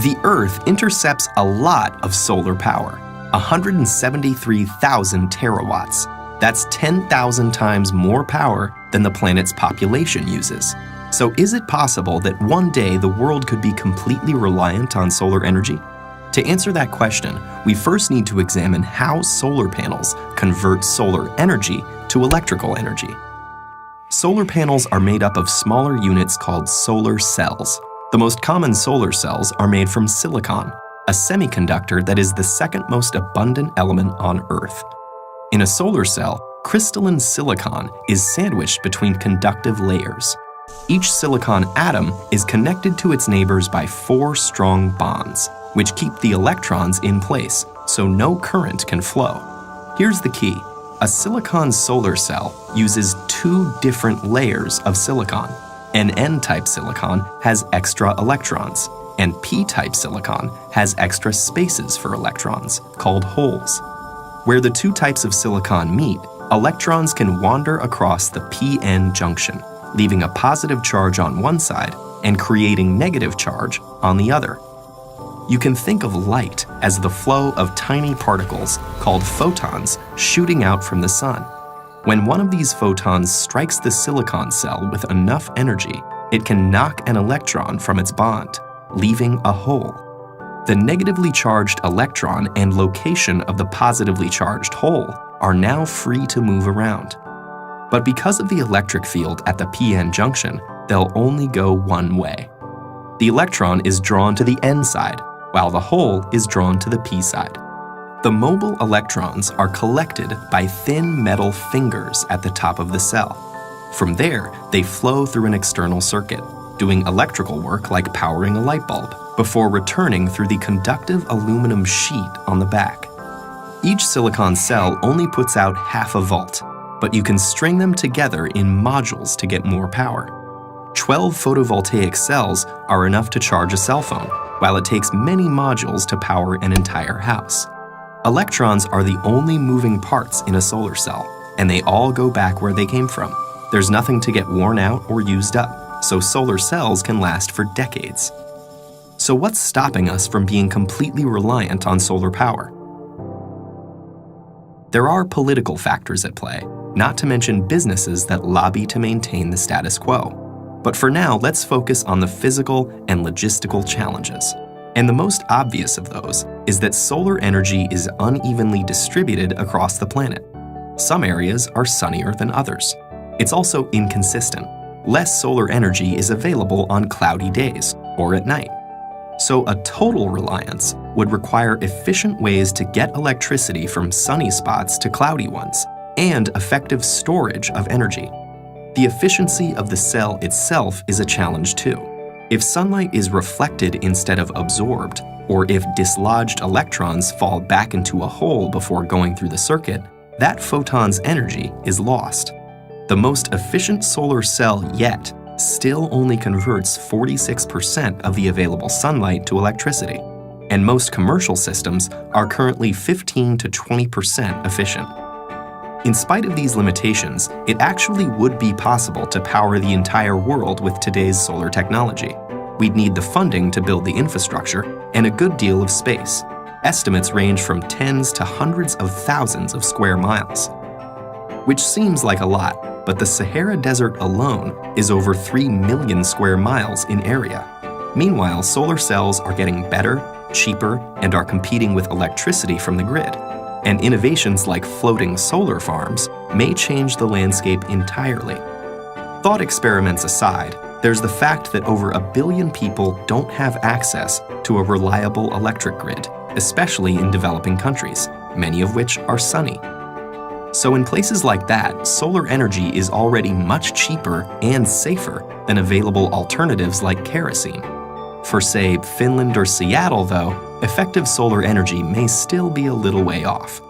The Earth intercepts a lot of solar power, 173,000 terawatts. That's 10,000 times more power than the planet's population uses. So is it possible that one day the world could be completely reliant on solar energy? To answer that question, we first need to examine how solar panels convert solar energy to electrical energy. Solar panels are made up of smaller units called solar cells. The most common solar cells are made from silicon, a semiconductor that is the second most abundant element on Earth. In a solar cell, crystalline silicon is sandwiched between conductive layers. Each silicon atom is connected to its neighbors by 4 strong bonds, which keep the electrons in place so no current can flow. Here's the key. A silicon solar cell uses 2 different layers of silicon. An N-type silicon has extra electrons, and P-type silicon has extra spaces for electrons, called holes. Where the 2 types of silicon meet, electrons can wander across the p-n junction, leaving a positive charge on one side and creating negative charge on the other. You can think of light as the flow of tiny particles called photons shooting out from the sun. When one of these photons strikes the silicon cell with enough energy, it can knock an electron from its bond, leaving a hole. The negatively charged electron and location of the positively charged hole are now free to move around. But because of the electric field at the p-n junction, they'll only go one way. The electron is drawn to the n side, while the hole is drawn to the p side. The mobile electrons are collected by thin metal fingers at the top of the cell. From there, they flow through an external circuit, doing electrical work like powering a light bulb, before returning through the conductive aluminum sheet on the back. Each silicon cell only puts out half a volt, but you can string them together in modules to get more power. 12 photovoltaic cells are enough to charge a cell phone, while it takes many modules to power an entire house. Electrons are the only moving parts in a solar cell, and they all go back where they came from. There's nothing to get worn out or used up, so solar cells can last for decades. So what's stopping us from being completely reliant on solar power? There are political factors at play, not to mention businesses that lobby to maintain the status quo. But for now, let's focus on the physical and logistical challenges. And the most obvious of those is that solar energy is unevenly distributed across the planet. Some areas are sunnier than others. It's also inconsistent. Less solar energy is available on cloudy days or at night. So a total reliance would require efficient ways to get electricity from sunny spots to cloudy ones, and effective storage of energy. The efficiency of the cell itself is a challenge too. If sunlight is reflected instead of absorbed, or if dislodged electrons fall back into a hole before going through the circuit, that photon's energy is lost. The most efficient solar cell yet still only converts 46% of the available sunlight to electricity, and most commercial systems are currently 15 to 20% efficient. In spite of these limitations, it actually would be possible to power the entire world with today's solar technology. We'd need the funding to build the infrastructure and a good deal of space. Estimates range from tens to hundreds of thousands of square miles. Which seems like a lot, but the Sahara Desert alone is over 3 million square miles in area. Meanwhile, solar cells are getting better, cheaper, and are competing with electricity from the grid. And innovations like floating solar farms may change the landscape entirely. Thought experiments aside, there's the fact that over 1 billion people don't have access to a reliable electric grid, especially in developing countries, many of which are sunny. So in places like that, solar energy is already much cheaper and safer than available alternatives like kerosene. For, say, Finland or Seattle, though, effective solar energy may still be a little way off.